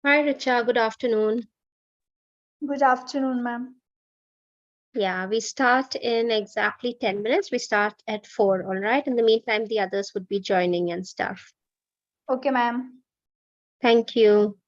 Hi, Richa. Good afternoon. Good afternoon, ma'am. Yeah, we start in exactly 10 minutes. We start at 4, all right? In the meantime, the others would be joining and stuff. Okay, ma'am. Thank you.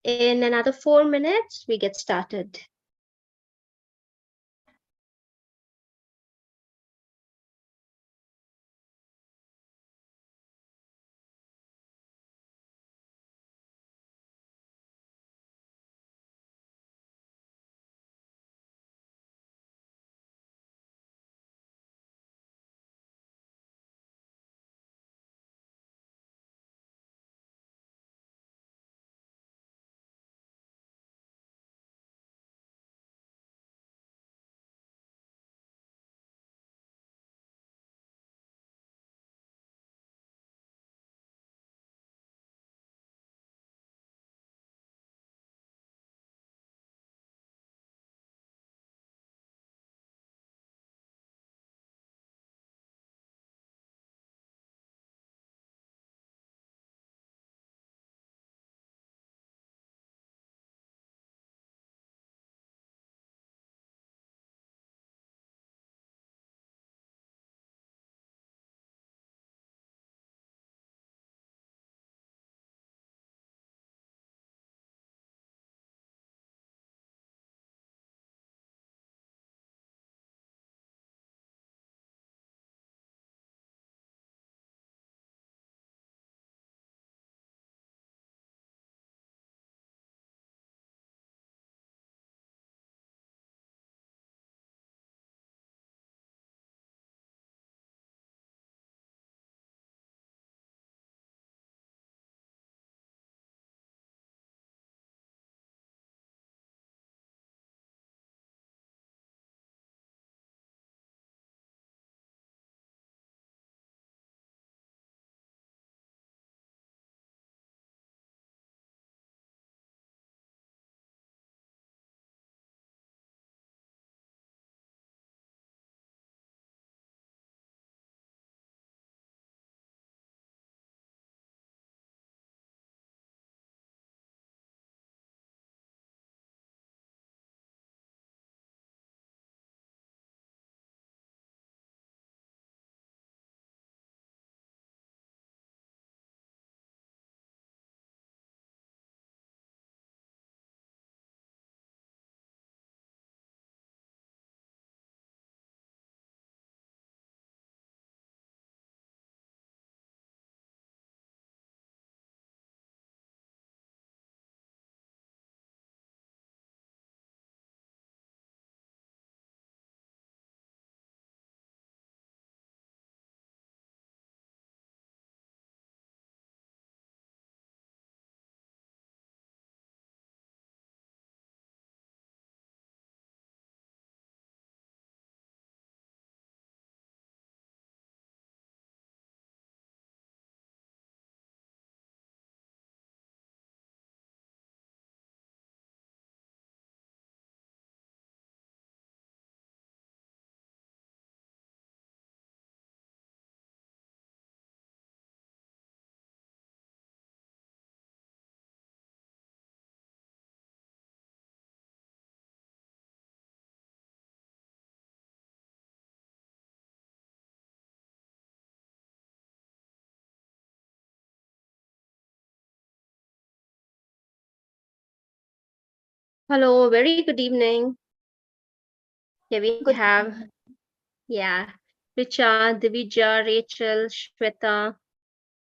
In another 4 minutes, we get started. Hello, very good evening. Here we Good have, evening. Richa, Divija, Rachel, Shweta,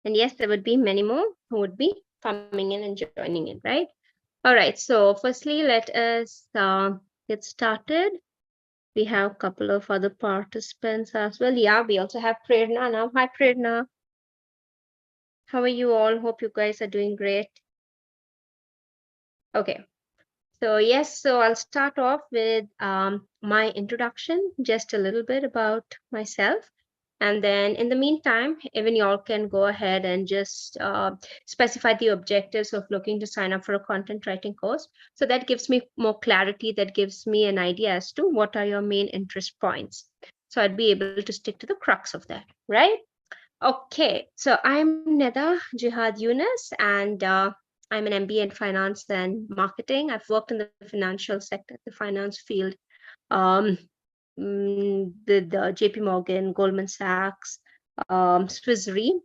and yes, there would be many more who would be coming in and joining in, right? All right, so firstly, let us get started. We have a couple of other participants as well. Yeah, we also have Prerna now. Hi, Prerna. How are you all? Hope you guys are doing great. Okay, so yes, so I'll start off with my introduction, just a little bit about myself. And then in the meantime, even y'all can go ahead and just specify the objectives of looking to sign up for a content writing course. So that gives me more clarity, that gives me an idea as to what are your main interest points. So I'd be able to stick to the crux of that, right? Okay, so I'm Neda Jihad Yunus, and I'm an MBA in finance and marketing. I've worked in the financial sector, the finance field, um, with JP Morgan, Goldman Sachs, Swiss Re.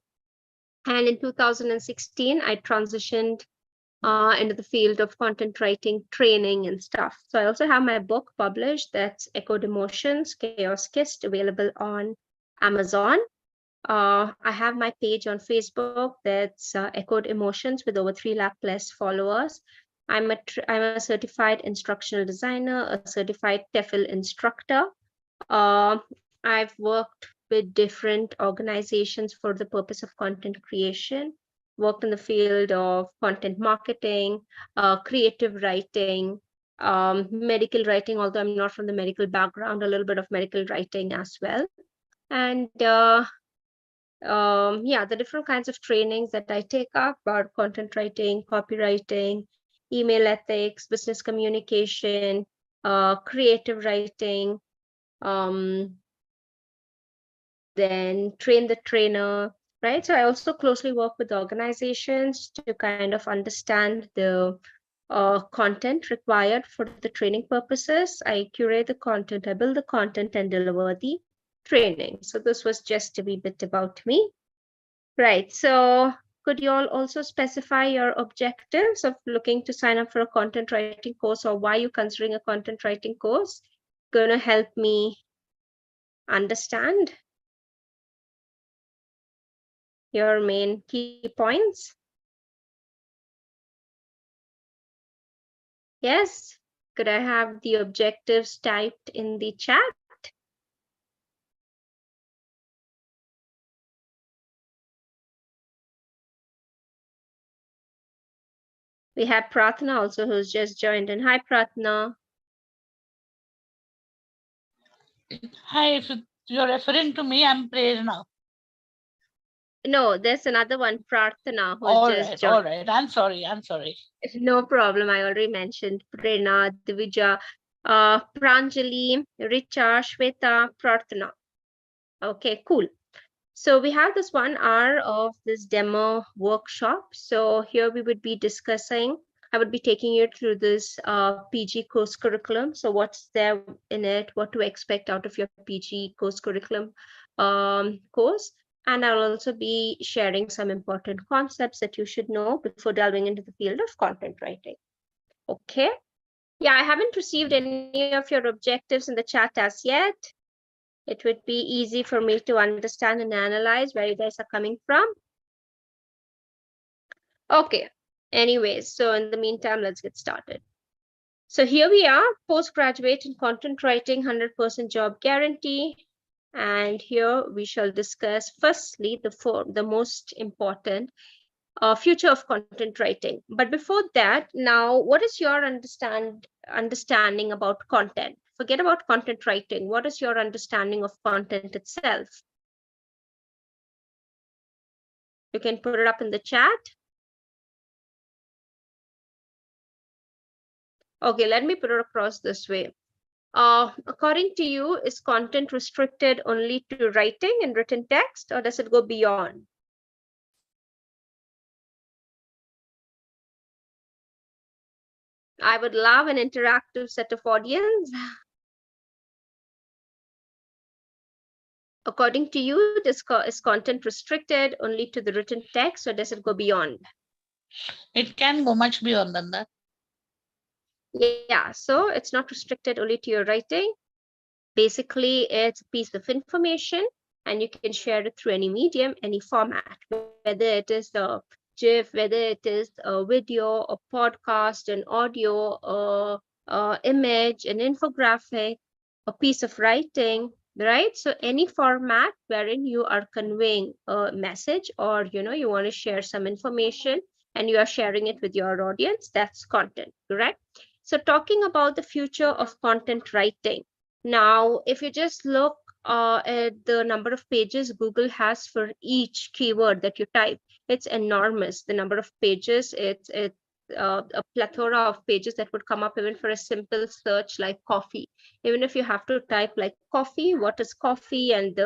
And in 2016, I transitioned into the field of content writing, training, and stuff. So I also have my book published that's Echoed Emotions, Chaos Kissed, available on Amazon. I have my page on Facebook that's Echoed Emotions with over 3 lakh plus followers. I'm a certified instructional designer, a certified TEFL instructor. I've worked with different organizations for the purpose of content creation, worked in the field of content marketing, creative writing, medical writing, although I'm not from the medical background, a little bit of medical writing as well. And yeah, the different kinds of trainings that I take up are content writing, copywriting, email ethics, business communication, creative writing, then train the trainer, right? So I also closely work with organizations to kind of understand the content required for the training purposes. I curate the content, I build the content and deliver the training. So this was just a wee bit about me. Right. So could you all also specify your objectives of looking to sign up for a content writing course, or why you're considering a content writing course? Going to help me understand your main key points. Yes. Could I have the objectives typed in the chat? We have Prathna also, who's just joined in. Hi, Prathna. Hi, if you're referring to me, I'm Prerna. No, there's another one, Prathna, who's All just right, joined. all right. I'm sorry. No problem. I already mentioned Prerna, Divija, Pranjali, Richa, Shweta, Prathna. Okay, cool. So we have this 1 hour of this demo workshop. So here we would be discussing, I would be taking you through this PG course curriculum. So what's there in it, what to expect out of your PG course curriculum course. And I'll also be sharing some important concepts that you should know before delving into the field of content writing. Okay. Yeah, I haven't received any of your objectives in the chat as yet. It would be easy for me to understand and analyze where you guys are coming from. Okay. Anyways, so in the meantime, let's get started. So here we are, postgraduate in content writing, 100% job guarantee. And here we shall discuss firstly the most important future of content writing. But before that, now what is your understanding about content? Forget about content writing. What is your understanding of content itself? You can put it up in the chat. Okay, let me put it across this way. According to you, is content restricted only to writing and written text, or does it go beyond? I would love an interactive set of audience. According to you, is content restricted only to the written text, or does it go beyond? It can go much beyond than that. Yeah, so it's not restricted only to your writing. Basically, it's a piece of information and you can share it through any medium, any format, whether it is a GIF, whether it is a video, a podcast, an audio, image, an infographic, a piece of writing, right? So any format wherein you are conveying a message, or you want to share some information and you are sharing it with your audience, that's content, correct? So talking about the future of content writing. Now, if you just look at the number of pages Google has for each keyword that you type, it's enormous. The number of pages, it's a plethora of pages that would come up even for a simple search like coffee. Even if you have to type like coffee, what is coffee, and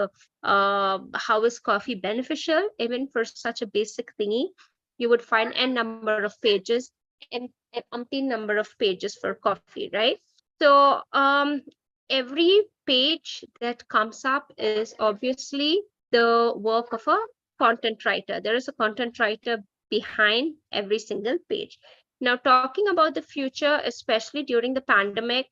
how is coffee beneficial, even for such a basic thingy, you would find n number of pages and an umpteen number of pages for coffee, right? So every page that comes up is obviously the work of a content writer. There is a content writer behind every single page. Now, talking about the future, especially during the pandemic,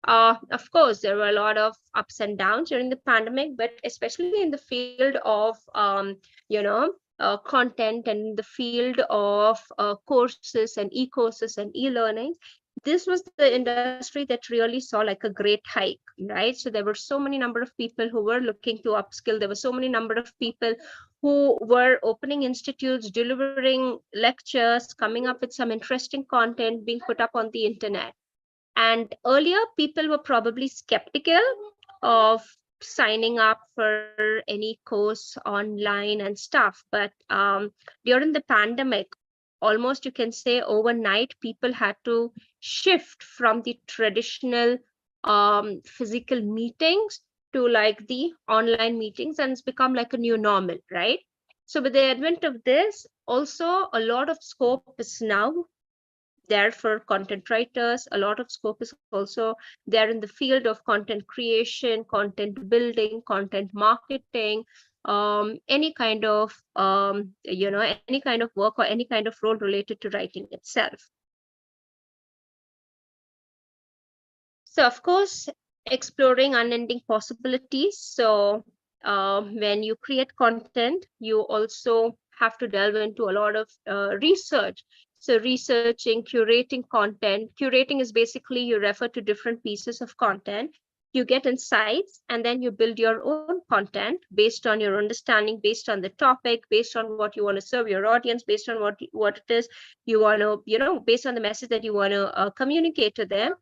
of course, there were a lot of ups and downs during the pandemic, but especially in the field of, content, and in the field of courses and e-courses and e-learning, this was the industry that really saw like a great hike, right? So there were so many number of people who were looking to upskill. There were so many number of people who were opening institutes, delivering lectures, coming up with some interesting content being put up on the internet. And earlier, people were probably skeptical of signing up for any course online and stuff. But during the pandemic, almost you can say overnight, people had to shift from the traditional physical meetings to like the online meetings, and it's become like a new normal, right? So with the advent of this, also a lot of scope is now there for content writers. A lot of scope is also there in the field of content creation, content building, content marketing, any kind of any kind of work or any kind of role related to writing itself. So of course, exploring unending possibilities. So when you create content, you also have to delve into a lot of research. So researching, curating content. Curating is basically you refer to different pieces of content, you get insights, and then you build your own content based on your understanding, based on the topic, based on what you want to serve your audience, based on what it is you want to, based on the message that you want to communicate to them.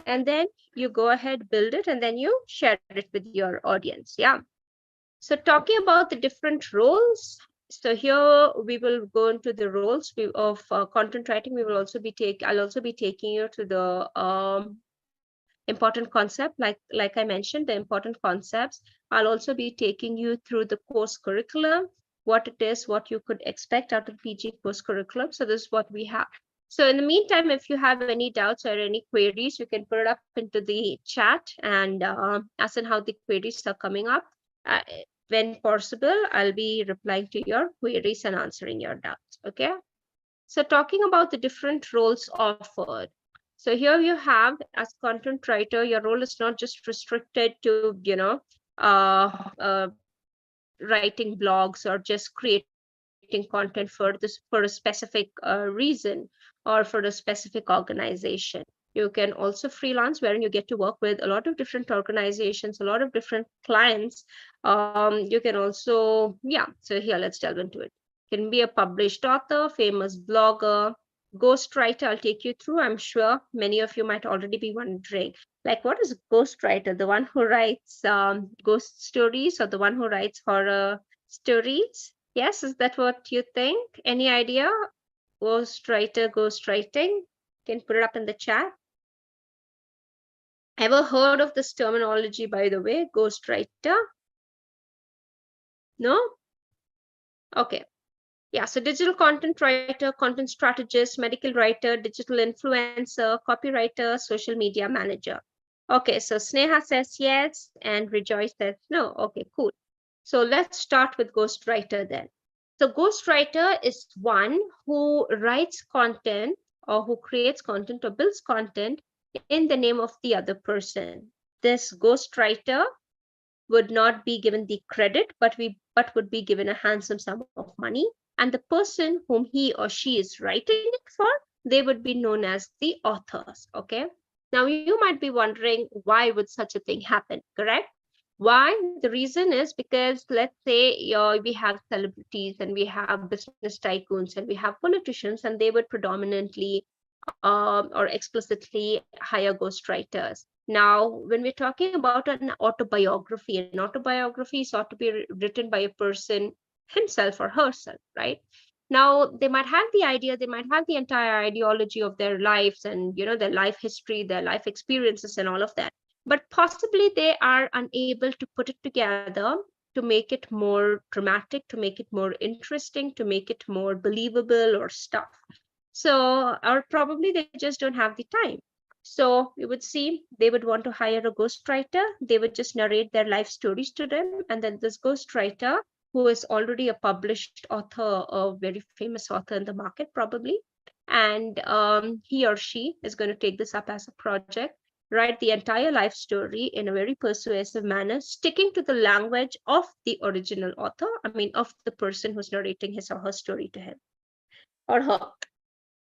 And then you go ahead, build it, and then you share it with your audience. Yeah. So talking about the different roles. So here we will go into the roles of content writing. We will also I'll also be taking you to the important concept, like I mentioned, the important concepts. I'll also be taking you through the course curriculum, what it is, what you could expect out of PG course curriculum. So this is what we have. So in the meantime, if you have any doubts or any queries, you can put it up into the chat and ask in how the queries are coming up. When possible, I'll be replying to your queries and answering your doubts, okay? So talking about the different roles offered. So here you have, as content writer, your role is not just restricted to, writing blogs or just creating content for a specific reason or for a specific organization. You can also freelance, wherein you get to work with a lot of different organizations, a lot of different clients. You can also, so here, let's delve into it. You can be a published author, famous blogger, ghostwriter. I'll take you through. I'm sure many of you might already be wondering, like, what is a ghostwriter? The one who writes ghost stories, or the one who writes horror stories? Yes, is that what you think? Any idea? Ghostwriter, ghostwriting? Can put it up in the chat. Ever heard of this terminology, by the way, ghostwriter? No? Okay. Yeah, so digital content writer, content strategist, medical writer, digital influencer, copywriter, social media manager. Okay, so Sneha says yes, and Rejoice says no. Okay, cool. So let's start with ghostwriter then. So ghostwriter is one who writes content or who creates content or builds content in the name of the other person. This ghostwriter would not be given the credit, but would be given a handsome sum of money. And the person whom he or she is writing it for, they would be known as the authors. Okay. Now you might be wondering, why would such a thing happen? Correct? Why? The reason is because, let's say we have celebrities and we have business tycoons and we have politicians, and they would predominantly or explicitly hire ghostwriters. Now, when we're talking about an autobiography is ought to be written by a person himself or herself, right? Now, they might have the idea, they might have the entire ideology of their lives and, their life history, their life experiences and all of that. But possibly they are unable to put it together to make it more dramatic, to make it more interesting, to make it more believable or stuff. So, or probably they just don't have the time. So you would see they would want to hire a ghostwriter. They would just narrate their life stories to them. And then this ghostwriter, who is already a published author, a very famous author in the market, probably, and he or she is going to take this up as a project, write the entire life story in a very persuasive manner, sticking to the language of the original author, of the person who's narrating his or her story to him or her.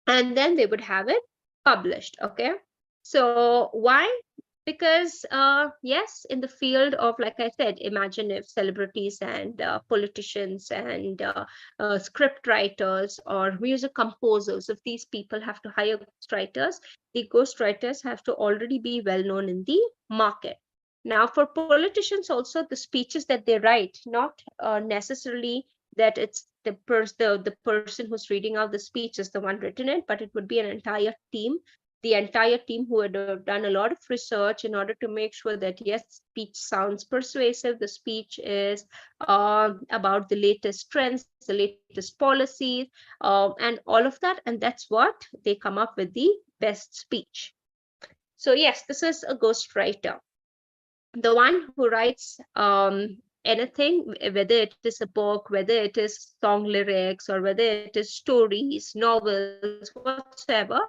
And then they would have it published. Okay. So why? Because yes, in the field of, like I said, imagine if celebrities and politicians and script writers or music composers, if these people have to hire ghostwriters, the ghostwriters have to already be well known in the market. Now, for politicians also, the speeches that they write, not necessarily that it's the person who's reading out the speech is the one written it, but it would be an entire team, the entire team who had done a lot of research in order to make sure that yes, speech sounds persuasive, the speech is about the latest trends, the latest policies, and all of that, and that's what they come up with, the best speech. So yes, this is a ghostwriter, the one who writes anything, whether it is a book, whether it is song lyrics, or whether it is stories, novels, whatsoever,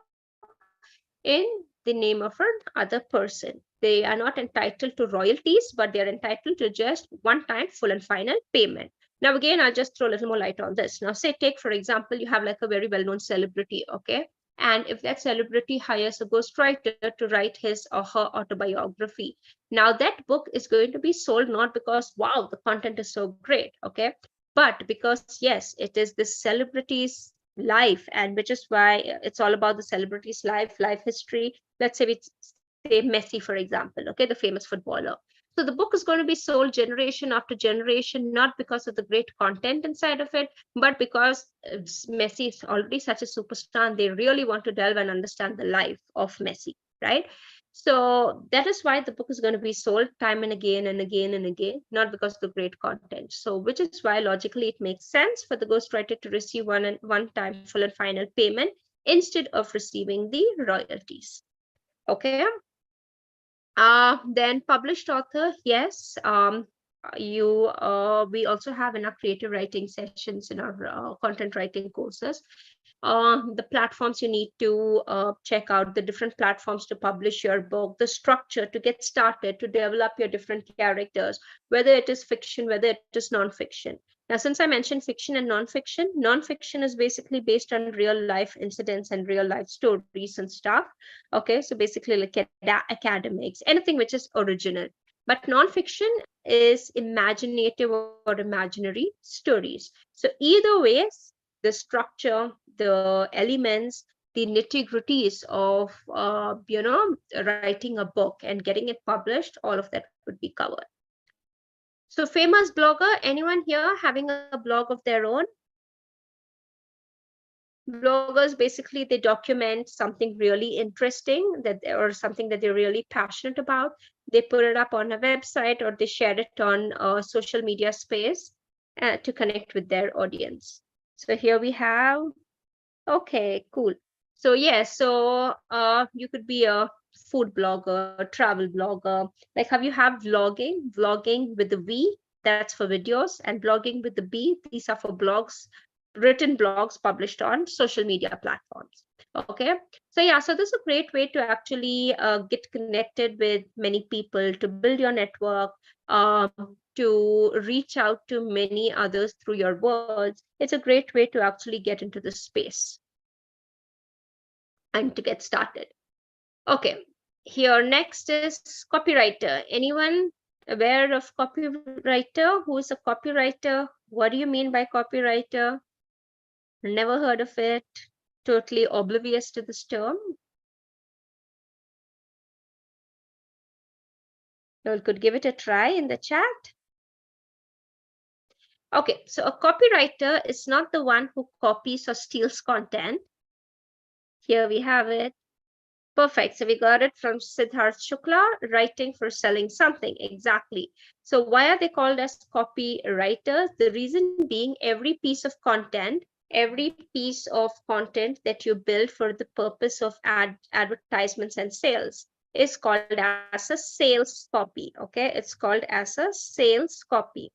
in the name of another person. They are not entitled to royalties, but they are entitled to just one-time full and final payment. Now, again, I'll just throw a little more light on this. Now, say, take, for example, you have like a very well-known celebrity, okay? And if that celebrity hires a ghostwriter to write his or her autobiography, now that book is going to be sold not because, wow, the content is so great, okay? But because, yes, it is the celebrity's life, and which is why it's all about the celebrity's life history. Let's say it's Messi, for example, okay, the famous footballer. So the book is going to be sold generation after generation, not because of the great content inside of it, but because Messi is already such a superstar and they really want to delve and understand the life of Messi, right? So that is why the book is going to be sold time and again and again and again, not because of the great content. So which is why logically it makes sense for the ghostwriter to receive one-time full and final payment instead of receiving the royalties. Okay. Then published author, yes. We also have in our creative writing sessions, in our content writing courses, the platforms you need to check out, the different platforms to publish your book, the structure to get started, to develop your different characters, whether it is fiction, whether it is non-fiction. Now, since I mentioned fiction and non-fiction is basically based on real life incidents and real life stories and stuff. Okay, so basically like academics, anything which is original. But non-fiction is imaginative or imaginary stories. So either ways, the structure, the elements, the nitty-gritties of writing a book and getting it published, all of that would be covered. So famous blogger, anyone here having a blog of their own? Bloggers, basically, they document something really interesting or something that they're really passionate about. They put it up on a website or they share it on a social media space to connect with their audience. So here we have, okay, cool. So yes, so you could be a food blogger, a travel blogger. Like how you have vlogging with the V, that's for videos, and blogging with the B, these are for blogs, written blogs published on social media platforms. Okay, so yeah, so this is a great way to actually get connected with many people, to build your network, to reach out to many others through your words. It's a great way to actually get into the space and to get started. Okay, here next is copywriter. Anyone aware of copywriter? Who is a copywriter? What do you mean by copywriter? Never heard of it. Totally oblivious to this term. You could give it a try in the chat. Okay, so a copywriter is not the one who copies or steals content. Here we have it. Perfect. So we got it from Siddharth Shukla, writing for selling something. Exactly. So why are they called as copywriters? The reason being every piece of content, every piece of content that you build for the purpose of advertisements and sales is called as a sales copy. Okay, it's called as a sales copy.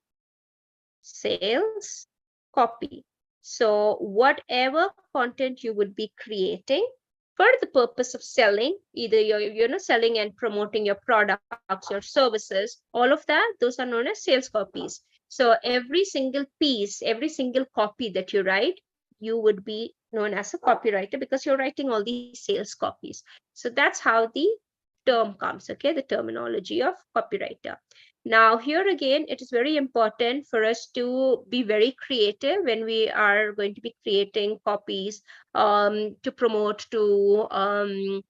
Sales copy. So whatever content you would be creating for the purpose of selling, either you're selling and promoting your products, your services, all of that, those are known as sales copies. So every single piece, every single copy that you write, you would be known as a copywriter because you're writing all these sales copies. So that's how the term comes, okay, the terminology of copywriter. Now, here again, it is very important for us to be very creative when we are going to be creating copies to promote, to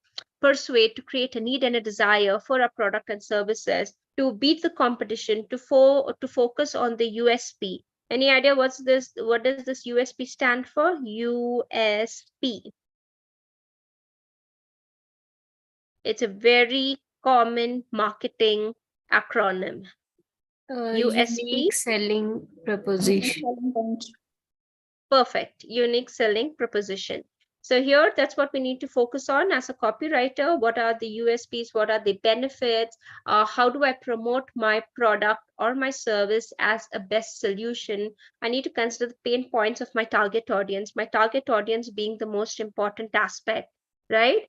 persuade, to create a need and a desire for our product and services, to beat the competition, to focus on the USP. Any idea what's this? What does this USP stand for? USP. It's a very common marketing acronym. USP. Unique selling proposition. Selling point. Perfect. Unique selling proposition. So here, that's what we need to focus on as a copywriter. What are the USPs? What are the benefits? How do I promote my product or my service as a best solution? I need to consider the pain points of my target audience being the most important aspect, right?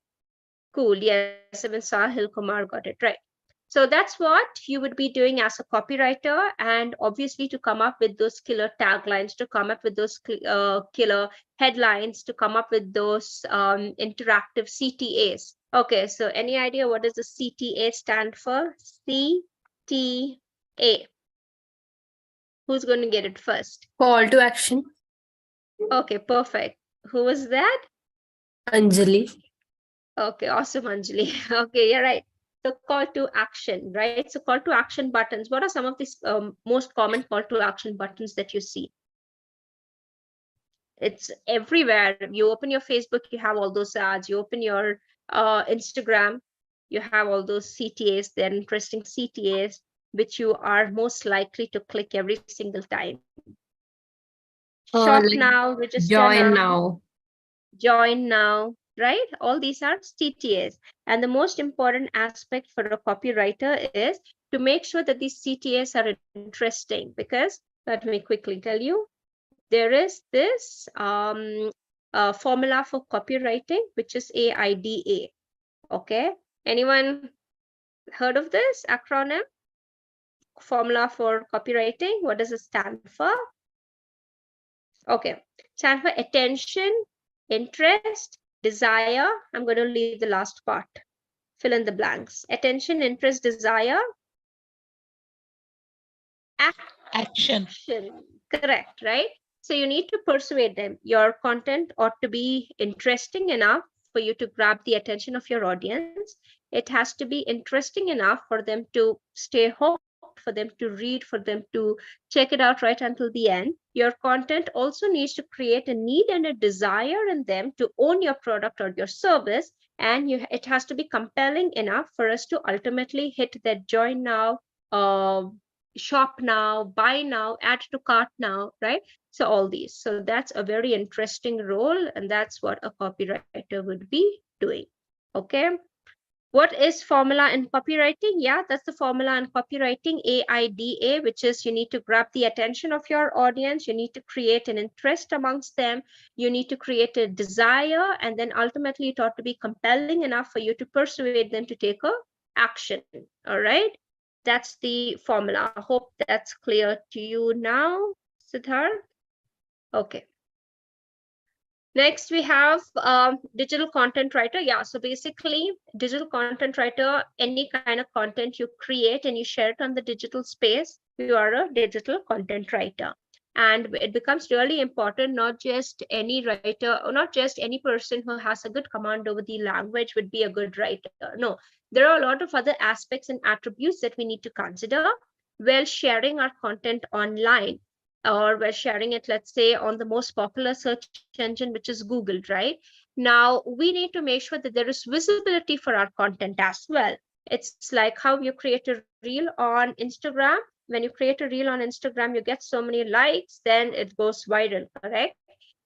Cool. Yes, even Sahil Kumar got it right. So that's what you would be doing as a copywriter, and obviously to come up with those killer taglines, to come up with those killer headlines, to come up with those interactive CTAs. Okay, so any idea what does the CTA stand for? CTA. Who's going to get it first? Call to action. Okay, perfect. Who was that? Anjali. Okay, awesome, Anjali. Okay, you're right. So call to action, right? So call to action buttons. What are some of these most common call to action buttons that you see? It's everywhere. You open your Facebook, you have all those ads. You open your Instagram, you have all those CTAs. They're interesting CTAs, which you are most likely to click every single time. Shop like now, register join now, now. join now, right? All these are CTAs. And the most important aspect for a copywriter is to make sure that these CTAs are interesting, because let me quickly tell you, there is this formula for copywriting, which is AIDA. Okay, anyone heard of this acronym? Formula for copywriting, what does it stand for? Okay, stand for attention, interest, desire. I'm going to leave the last part. Fill in the blanks. Attention, interest, desire. Action. Correct, right? So you need to persuade them. Your content ought to be interesting enough for you to grab the attention of your audience. It has to be interesting enough for them to stay hooked, for them to read, for them to check it out right until the end. Your content also needs to create a need and a desire in them to own your product or your service. And it has to be compelling enough for us to ultimately hit that join now, shop now, buy now, add to cart now, right? So all these. So that's a very interesting role, and that's what a copywriter would be doing. Okay. What is formula in copywriting? Yeah, that's the formula in copywriting, AIDA, which is you need to grab the attention of your audience. You need to create an interest amongst them. You need to create a desire, and then ultimately it ought to be compelling enough for you to persuade them to take a action. All right. That's the formula. I hope that's clear to you now, Siddharth. Okay. Next, we have digital content writer. Yeah, so basically, digital content writer, any kind of content you create and you share it on the digital space, you are a digital content writer. And it becomes really important, not just any writer or not just any person who has a good command over the language would be a good writer. No, there are a lot of other aspects and attributes that we need to consider while sharing our content online, or we're sharing it, let's say, on the most popular search engine, which is Google, right? Now, we need to make sure that there is visibility for our content as well. It's like how you create a reel on Instagram. When you create a reel on Instagram, you get so many likes, then it goes viral, correct?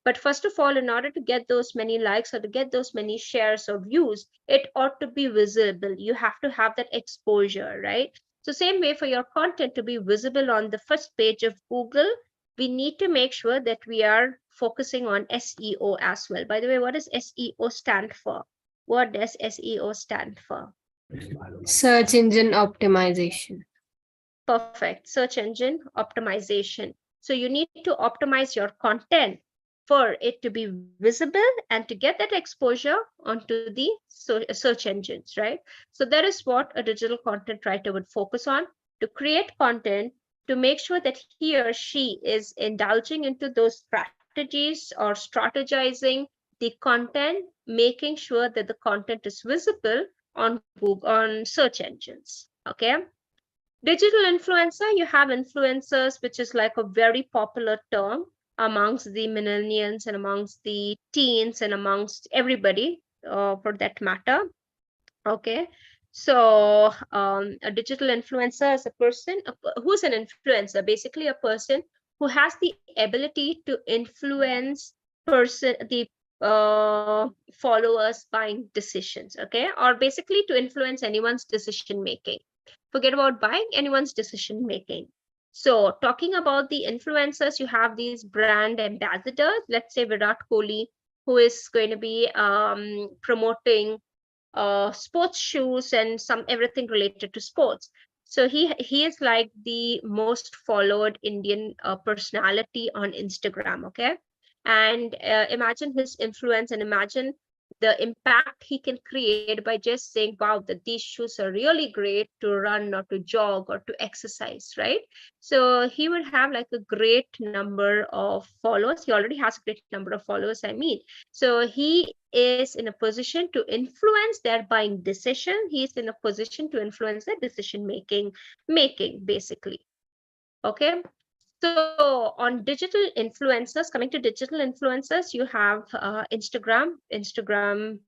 But first of all, in order to get those many likes or to get those many shares or views, it ought to be visible. You have to have that exposure, right? So same way for your content to be visible on the first page of Google, we need to make sure that we are focusing on SEO as well. By the way, what does SEO stand for? What does SEO stand for? Search engine optimization. Perfect. Search engine optimization. So you need to optimize your content for it to be visible and to get that exposure onto the search engines, right? So that is what a digital content writer would focus on, to create content, to make sure that he or she is indulging into those strategies or strategizing the content, making sure that the content is visible on Google, on search engines, okay? Digital influencer, you have influencers, which is like a very popular term amongst the millennials and amongst the teens and amongst everybody for that matter. Okay, so a digital influencer is a person who's an influencer, basically a person who has the ability to influence the followers buying decisions, okay, or basically to influence anyone's decision making. Forget about buying, anyone's decision making. So talking about the influencers, you have these brand ambassadors. Let's say Virat Kohli, who is going to be promoting sports shoes and everything related to sports. So he is like the most followed Indian personality on Instagram, okay? And imagine his influence and imagine the impact he can create by just saying, wow, that these shoes are really great to run or to jog or to exercise, right? So he would have like a great number of followers. He already has a great number of followers, I mean. So he is in a position to influence their buying decision. He's in a position to influence their decision making, basically. Okay. So on digital influencers, coming to digital influencers, you have Instagrammers,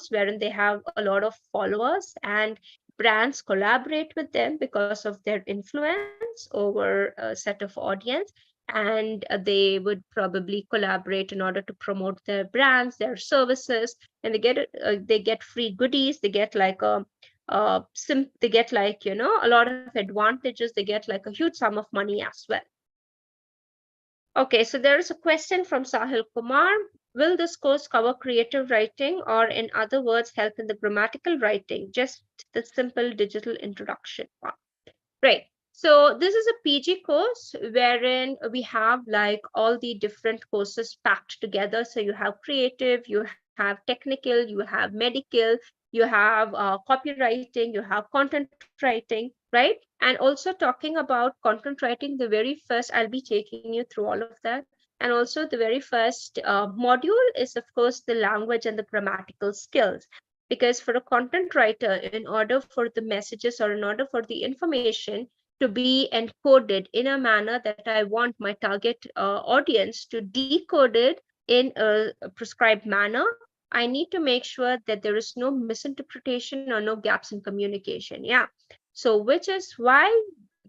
wherein they have a lot of followers and brands collaborate with them because of their influence over a set of audience. And they would probably collaborate in order to promote their brands, their services, and they get free goodies. They get like they get like, you know, a lot of advantages. They get like a huge sum of money as well. Okay, so there is a question from Sahil Kumar. Will this course cover creative writing, or in other words, help in the grammatical writing? Just the simple digital introduction part. Right. So this is a PG course wherein we have like all the different courses packed together. So you have creative, you have technical, you have medical, you have copywriting, you have content writing, right? And also talking about content writing, the very first, I'll be taking you through all of that. And also the very first module is, of course, the language and the grammatical skills. Because for a content writer, in order for the messages or in order for the information to be encoded in a manner that I want my target audience to decode it in a prescribed manner, I need to make sure that there is no misinterpretation or no gaps in communication. Yeah. So which is why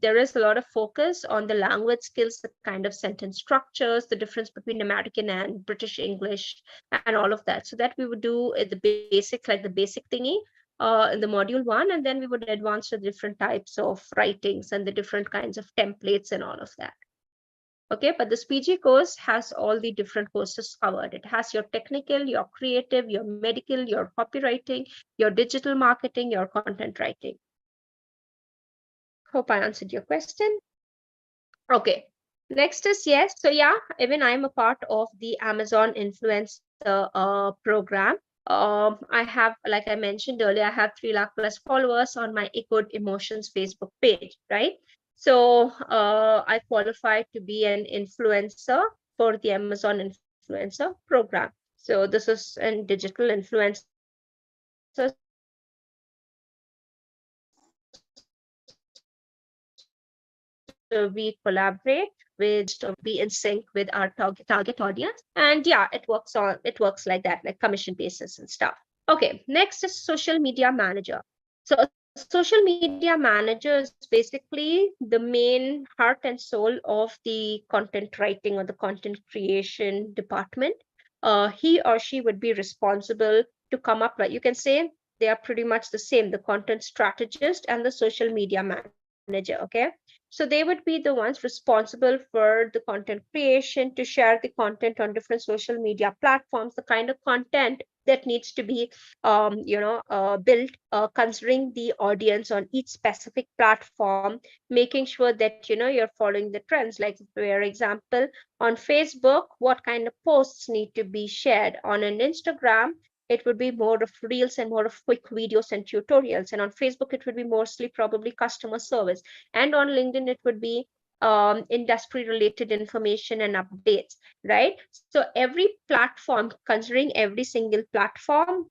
there is a lot of focus on the language skills, the kind of sentence structures, the difference between American and British English, and all of that. So that we would do the basics, like the basic thingy in the module 1, and then we would advance to different types of writings and the different kinds of templates and all of that. Okay, but this PG course has all the different courses covered. It has your technical, your creative, your medical, your copywriting, your digital marketing, your content writing. Hope I answered your question. Okay, next is yes. So yeah, even I'm a part of the Amazon Influencer program. I have, like I mentioned earlier, I have 3 lakh plus followers on my Echoed Emotions Facebook page, right? So I qualified to be an influencer for the Amazon Influencer program. So this is a digital influencer. So we collaborate with to be in sync with our target audience, and yeah, it works like that, like commission basis and stuff. Okay, next is social media manager. So a social media manager is basically the main heart and soul of the content writing or the content creation department. He or she would be responsible to come up with, you can say they are pretty much the same, the content strategist and the social media manager. Okay, so they would be the ones responsible for the content creation, to share the content on different social media platforms, the kind of content that needs to be built considering the audience on each specific platform, making sure that you're following the trends. Like for example, on Facebook, what kind of posts need to be shared. On an Instagram, it would be more of reels and more of quick videos and tutorials. And on Facebook, it would be mostly probably customer service. And on LinkedIn, it would be industry related information and updates, right? So every platform, considering every single platform.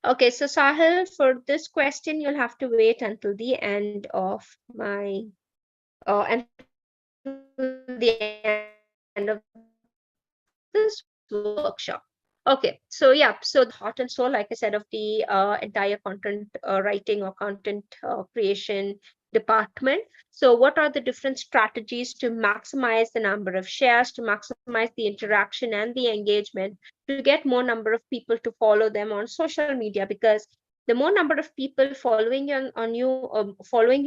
Okay, so Sahil, for this question, you'll have to wait until the end of my end of this workshop. Okay, so yeah, so the heart and soul, like I said, of the entire content writing or content creation department. So what are the different strategies to maximize the number of shares, to maximize the interaction and the engagement, to get more number of people to follow them on social media? Because the more number of people following you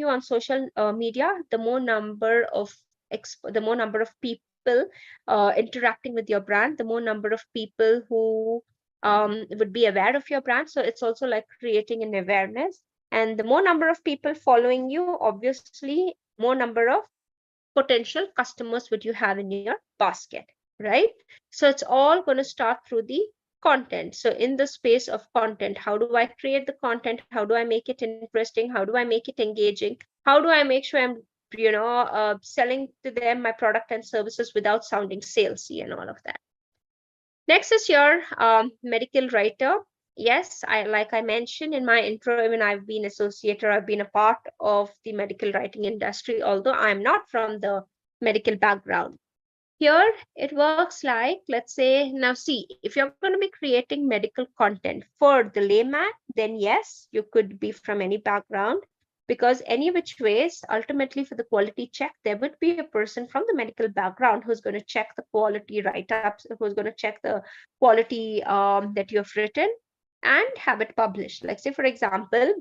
on social media, the more number of people interacting with your brand, the more number of people who would be aware of your brand. So it's also like creating an awareness. And the more number of people following you, obviously, more number of potential customers would you have in your basket, right? So it's all going to start through the content. So in the space of content, how do I create the content? How do I make it interesting? How do I make it engaging? How do I make sure I'm selling to them my product and services without sounding salesy and all of that? Next is your medical writer. Yes, like I mentioned in my intro, even I've been associated, I've been a part of the medical writing industry, although I'm not from the medical background. Here it works like, let's say, now see, if you're going to be creating medical content for the layman, then yes, you could be from any background, because any which ways, ultimately for the quality check, there would be a person from the medical background who's going to check the quality write-ups, who's going to check the quality that you have written and have it published. Like say, for example,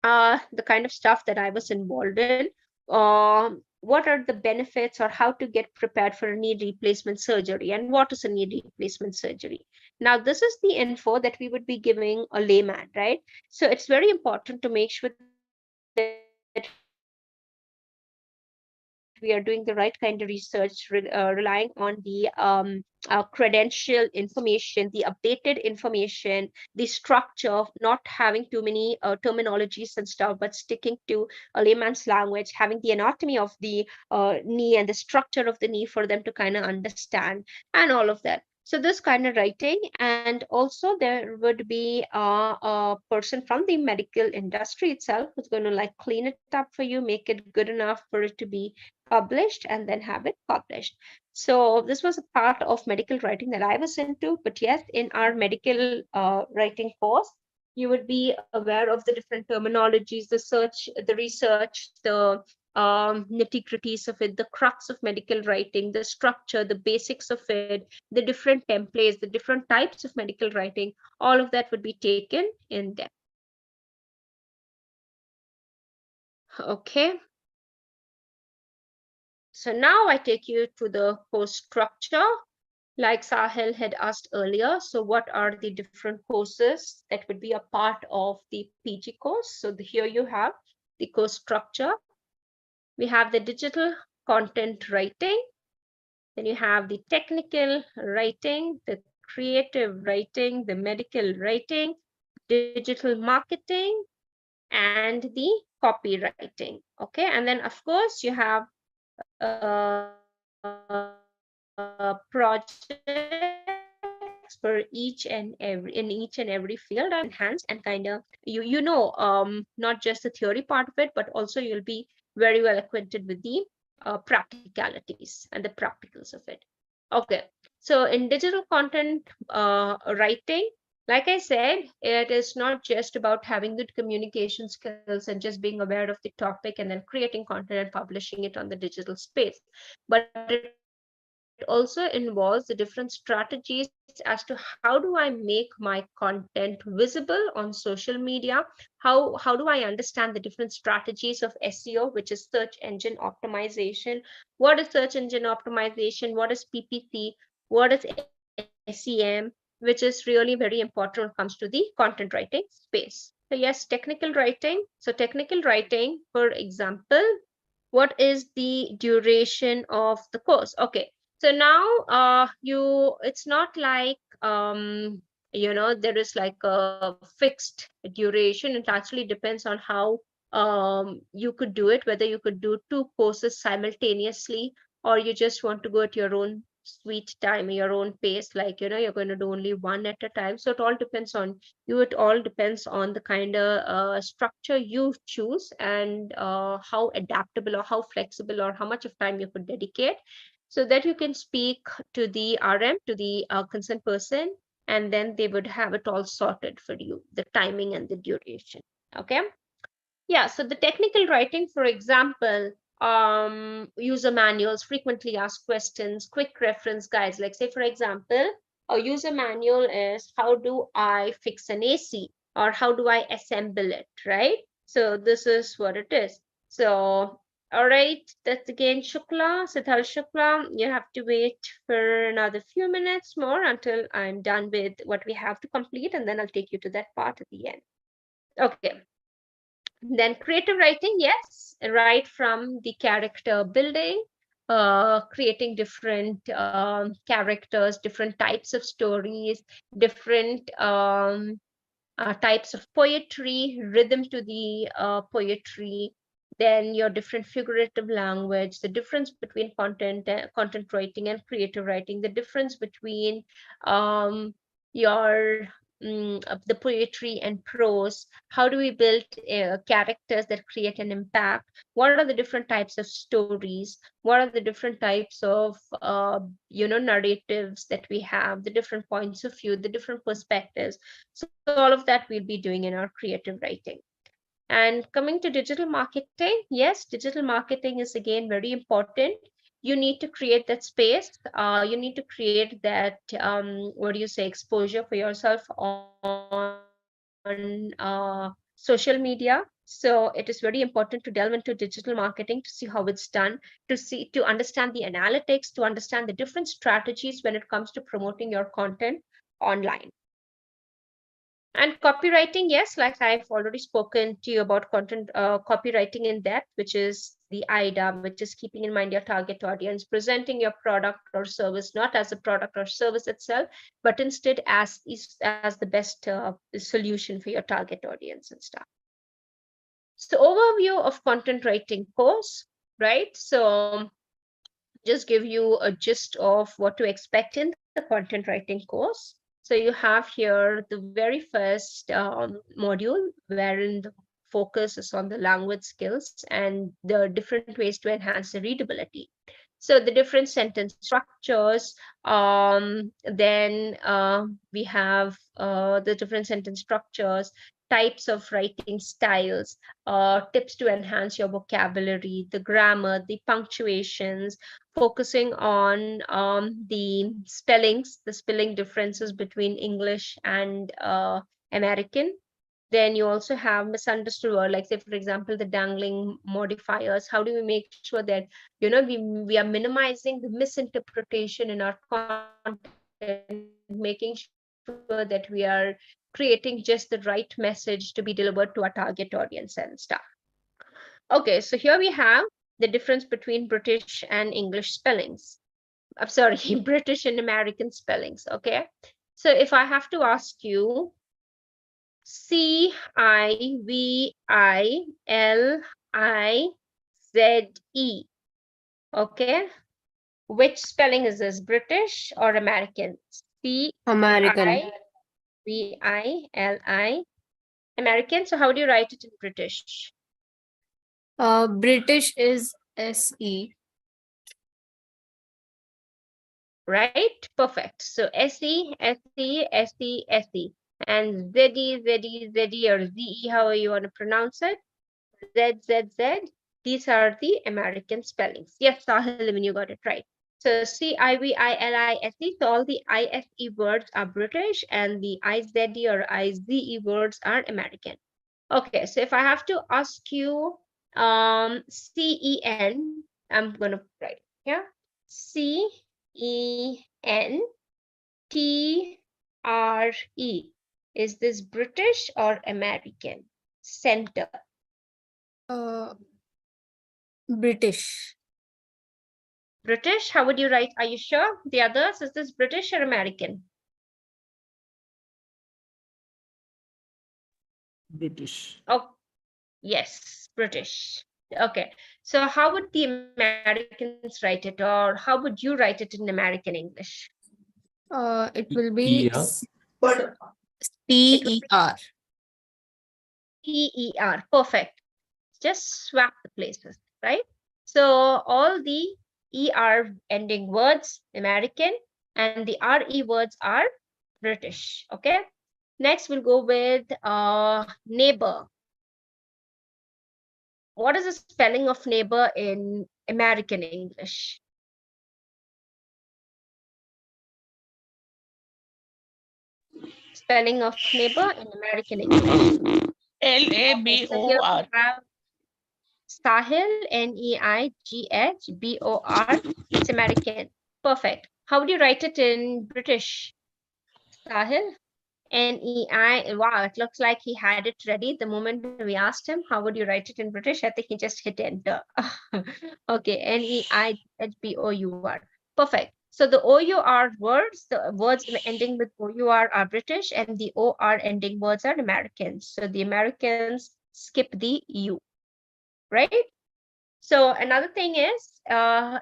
the kind of stuff that I was involved in, what are the benefits or how to get prepared for a knee replacement surgery, and what is a knee replacement surgery. Now, this is the info that we would be giving a layman, right? So it's very important to make sure that we are doing the right kind of research, relying on the credential information, the updated information, the structure, not having too many terminologies and stuff, but sticking to a layman's language, having the anatomy of the knee and the structure of the knee for them to kind of understand, and all of that. So this kind of writing, and also there would be a person from the medical industry itself who's going to like clean it up for you, make it good enough for it to be published, and then have it published. So this was a part of medical writing that I was into. But yes, in our medical writing course, You would be aware of the different terminologies, the search, the research, the nitty-gritties of it, the crux of medical writing, the structure, the basics of it, the different templates, the different types of medical writing, all of that would be taken in depth. Okay. So now I take you to the course structure. Like Sahil had asked earlier, so what are the different courses that would be a part of the PG course? So here you have the course structure. We have the digital content writing, then you have the technical writing, the creative writing, the medical writing, digital marketing, and the copywriting. Okay, and then of course you have projects for each and every field and enhance and kind of not just the theory part of it, but also you'll be very well acquainted with the practicalities and the practicals of it. Okay, so in digital content writing, like I said, it is not just about having good communication skills and just being aware of the topic and then creating content and publishing it on the digital space, but it also involves the different strategies as to how do I make my content visible on social media? How do I understand the different strategies of SEO, which is search engine optimization? What is search engine optimization? What is PPC? What is SEM? Which is really very important when it comes to the content writing space. So yes, technical writing. So technical writing, for example, what is the duration of the course? Okay, so now it's not like there is like a fixed duration. It actually depends on how you could do it, whether you could do 2 courses simultaneously, or you just want to go at your own sweet time, your own pace, like you're going to do only one at a time. So it all depends on you. It all depends on the kind of structure you choose, and how adaptable or how flexible or how much of time you could dedicate, so that you can speak to the RM, to the concerned person, and then they would have it all sorted for you, the timing and the duration. Okay. Yeah, so the technical writing, for example, user manuals, frequently asked questions, quick reference guides. Like say, for example, a user manual is how do I fix an AC, or how do I assemble it, right? So this is what it is. So, all right, that's again Shukla, Siddhal Shukla. You have to wait for another few minutes more until I'm done with what we have to complete, and then I'll take you to that part at the end. Okay. Then creative writing, yes, right from the character building, creating different characters, different types of stories, different types of poetry, rhythm to the poetry, then your different figurative language, the difference between content writing and creative writing, the difference between your the poetry and prose. How do we build characters that create an impact? What are the different types of stories? What are the different types of narratives that we have, the different points of view, the different perspectives? So all of that we'll be doing in our creative writing. And coming to digital marketing, yes, digital marketing is again very important. You need to create that space. You need to create that, exposure for yourself on social media. So it is very important to delve into digital marketing to see how it's done, to understand the analytics, to understand the different strategies when it comes to promoting your content online. And copywriting, yes, like I've already spoken to you about content copywriting in depth, which is the IDA, which is keeping in mind your target audience, presenting your product or service not as a product or service itself, but instead as the best solution for your target audience and stuff. So overview of content writing course, right? So just give you a gist of what to expect in the content writing course. So you have here the very first module, wherein the focus is on the language skills and the different ways to enhance the readability. So the different sentence structures, then we have the different sentence structures, types of writing styles, tips to enhance your vocabulary, the grammar, the punctuations, focusing on the spellings, the spelling differences between English and American. Then you also have misunderstood word, like say, for example, the dangling modifiers. How do we make sure that, you know, we are minimizing the misinterpretation in our content, making sure that we are creating just the right message to be delivered to our target audience and stuff. Okay, so here we have the difference between British and English spellings. I'm sorry, British and American spellings. Okay, so if I have to ask you, Civilize. Okay, which spelling is this, British or American? American. Civili, American. So how do you write it in British? British is SE. Right, perfect. So SE, SE, SE, SE, and ZE, ZE, ZE, or ZE, however you want to pronounce it, Z, Z, Z. These are the American spellings. Yes, Sahil, when you got it right. So Civilize, so all the ISE words are British and the IZE or IZE words are American. Okay, so if I have to ask you CEN, I'm going to write here. CENTRE. Is this British or American? Center. British. British, how would you write? Are you sure? The others, is this British or American? British. Oh, yes, British. Okay, so how would the Americans write it, or how would you write it in American English? It will be Yeah. CER. CER, perfect. Just swap the places, right? So all the ER ending words, American, and the RE words are British, okay? Next, we'll go with neighbor. What is the spelling of neighbor in American English? Spelling of neighbor in American English. LABOR. So here we have Sahil, NEIGHBOR. It's American. Perfect. How would you write it in British? Sahil? NEI. Wow, it looks like he had it ready the moment we asked him, how would you write it in British? I think he just hit enter. Okay, NEIGHBOUR. Perfect. So the OUR words, the words ending with OUR are British, and the OR ending words are Americans. So the Americans skip the U, right? So another thing is,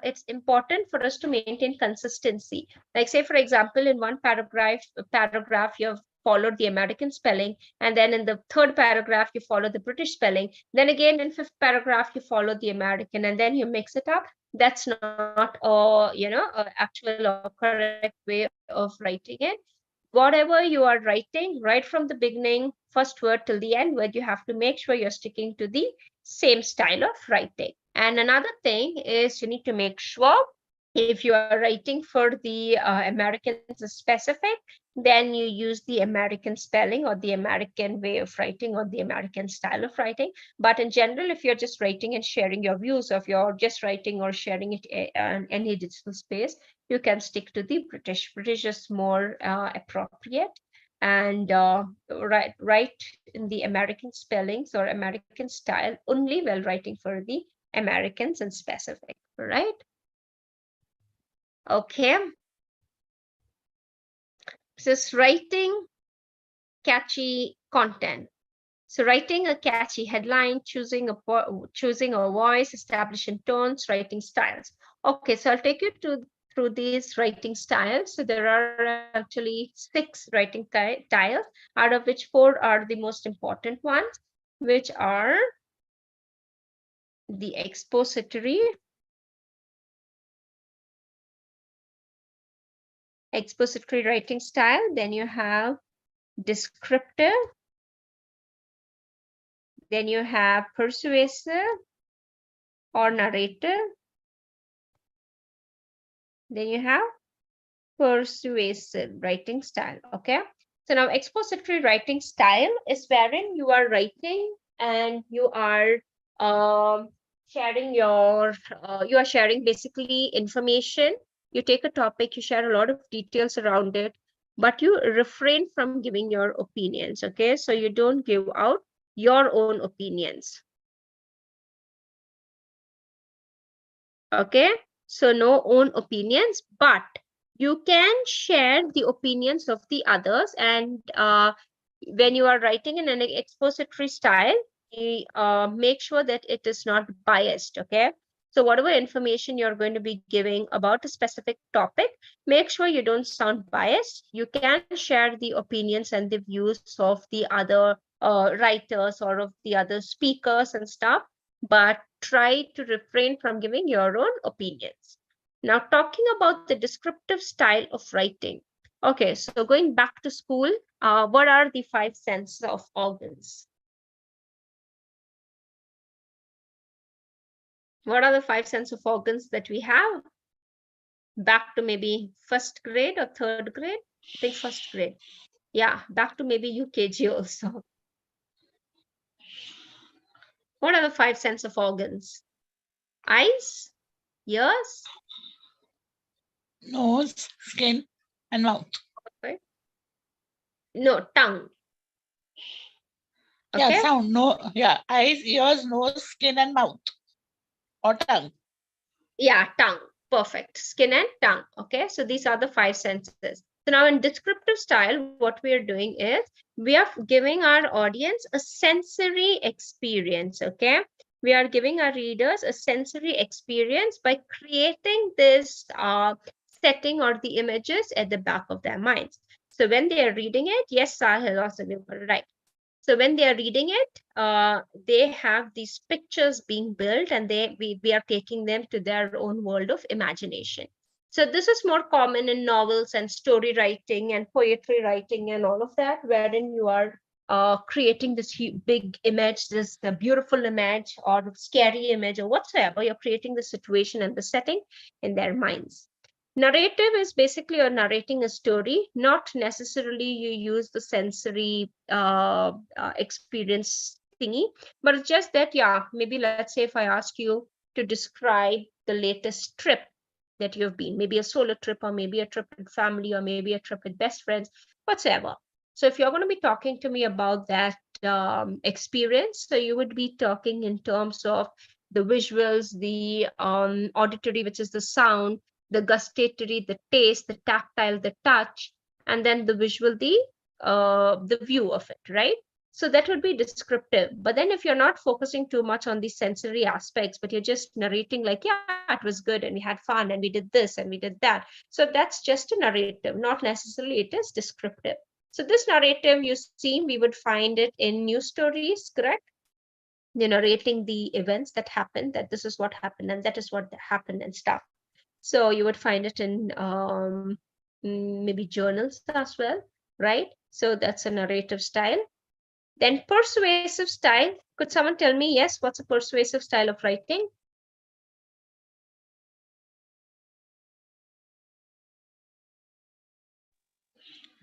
it's important for us to maintain consistency. Like say, for example, in one paragraph, you have followed the American spelling, and then in the third paragraph, you follow the British spelling. Then again, in fifth paragraph, you follow the American, and then you mix it up. That's not a actual or correct way of writing it. Whatever you are writing, right from the beginning, first word till the end word, you have to make sure you're sticking to the same style of writing. And another thing is you need to make sure if you are writing for the Americans specific, then you use the American spelling or the American way of writing or the American style of writing. But in general, if you're just writing and sharing your views, of you're just writing or sharing it in any digital space, you can stick to the British. British is more appropriate, and write in the American spellings or American style only while writing for the Americans in specific, right? Okay. So it's writing catchy content. So writing a catchy headline, choosing a voice, establishing tones, writing styles. Okay, so I'll take you through these writing styles. So there are actually 6 writing styles, out of which 4 are the most important ones, which are the expository, expository writing style. Then you have descriptive. Then you have persuasive or narrative. Then you have persuasive writing style. Okay. So now expository writing style is wherein you are writing and you are sharing basically information. You take a topic, you share a lot of details around it, but you refrain from giving your opinions. Okay. So you don't give out your own opinions. Okay. So no own opinions, but you can share the opinions of the others. And when you are writing in an expository style, make sure that it is not biased. Okay. So whatever information you're going to be giving about a specific topic, make sure you don't sound biased. You can share the opinions and the views of the other writers or of the other speakers and stuff, but try to refrain from giving your own opinions. Now, talking about the descriptive style of writing. Okay, so going back to school, what are the 5 senses of organs? What are the 5 sense of organs that we have? Back to maybe 1st grade or 3rd grade? I think 1st grade. Yeah, back to maybe UKG also. What are the 5 sense of organs? Eyes, ears, Nose, skin, and mouth. okay. No, tongue. Yeah, Okay. sound. No, yeah. Eyes, ears, nose, skin, and mouth. Or tongue. Yeah, tongue. Perfect. Skin and tongue. Okay, so these are the 5 senses. So now in descriptive style, what we are doing is we are giving our audience a sensory experience. Okay, we are giving our readers a sensory experience by creating this setting or the images at the back of their minds. So when they are reading it, yes, Sahil, also you were right. So when they are reading it, they have these pictures being built, and we are taking them to their own world of imagination. So this is more common in novels and story writing and poetry writing and all of that, wherein you are creating this big image, this beautiful image or scary image or whatsoever. You're creating the situation and the setting in their minds. Narrative is basically you're narrating a story, not necessarily you use the sensory experience thingy, but it's just that, yeah, maybe let's say if I ask you to describe the latest trip that you've been, maybe a solo trip or maybe a trip with family or maybe a trip with best friends, whatsoever. So if you're going to be talking to me about that experience, so you would be talking in terms of the visuals, the auditory, which is the sound, the gustatory, the taste, the tactile, the touch, and then the visual, the view of it, right? So that would be descriptive. But then if you're not focusing too much on the sensory aspects, but you're just narrating like, yeah, it was good and we had fun and we did this and we did that. So that's just a narrative, not necessarily it is descriptive. So this narrative, you see, we would find it in news stories, correct? You're narrating the events that happened, that this is what happened and that is what happened and stuff. So you would find it in maybe journals as well, right? So that's a narrative style. Then persuasive style. Could someone tell me, yes, what's a persuasive style of writing?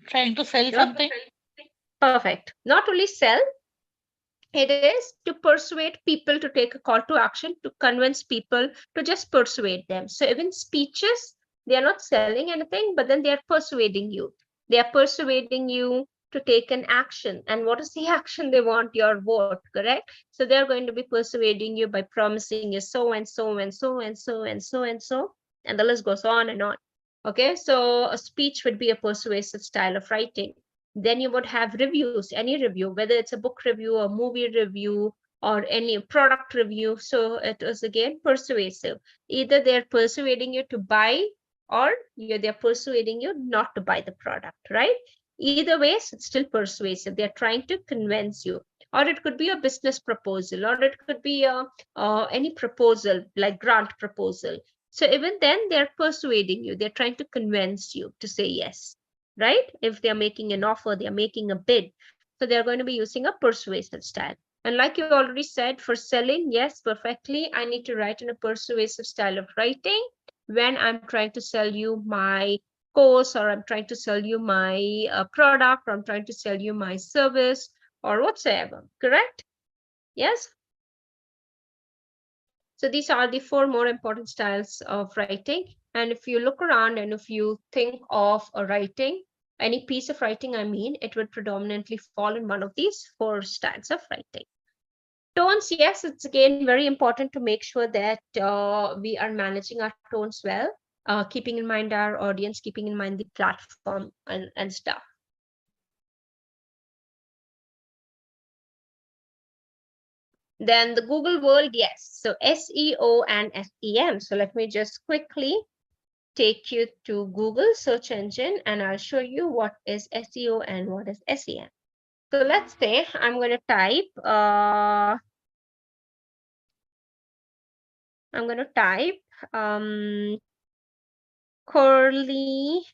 Trying to sell something. Perfect. Not only sell, it is to persuade people to take a call to action, to convince people, to just persuade them. So even speeches, they are not selling anything, but then they are persuading you. They are persuading you to take an action. And what is the action they want? Your vote, correct? So they're going to be persuading you by promising you so and so and so and so and so and so, and the list goes on and on. Okay, so a speech would be a persuasive style of writing. Then you would have reviews, any review, whether it's a book review, a movie review, or any product review. So it is again persuasive. Either they're persuading you to buy or they're persuading you not to buy the product, right? Either ways, it's still persuasive. They're trying to convince you. Or it could be a business proposal, or it could be any proposal like grant proposal. So even then, they're persuading you. They're trying to convince you to say yes, right? If they're making an offer, they're making a bid. So they're going to be using a persuasive style. And like you already said, for selling, yes, perfectly. I need to write in a persuasive style of writing when I'm trying to sell you my course, or I'm trying to sell you my product, or I'm trying to sell you my service, or whatsoever, correct? Yes. So these are the 4 more important styles of writing. And if you look around and if you think of a writing, any piece of writing, I mean, it would predominantly fall in one of these 4 styles of writing. Tones, yes, it's again very important to make sure that we are managing our tones well, keeping in mind our audience, keeping in mind the platform and stuff. Then the Google world, yes. So SEO and SEM. So let me just quickly take you to Google search engine and I'll show you what is SEO and what is SEM. So let's say I'm going to type, curly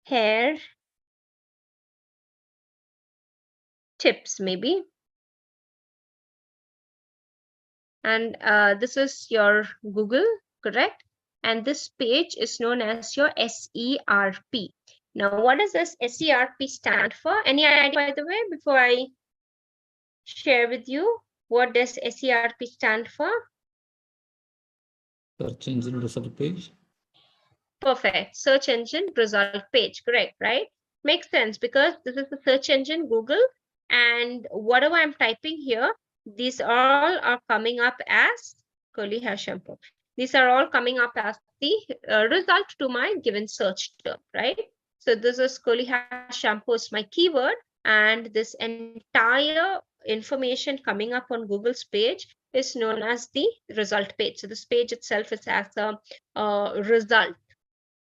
hair tips maybe. And this is your Google, correct? And this page is known as your SERP. Now, what does this SERP stand for? Any idea, by the way, before I share with you? What does SERP stand for? Search engine result page. Perfect. Search engine result page, correct, right? Makes sense because this is the search engine Google, and whatever I'm typing here, these all are coming up as curly hair shampoo. These are all coming up as the result to my given search term, right? So this is curly hair shampoo is my keyword, and this entire information coming up on Google's page is known as the result page. So this page itself is as a result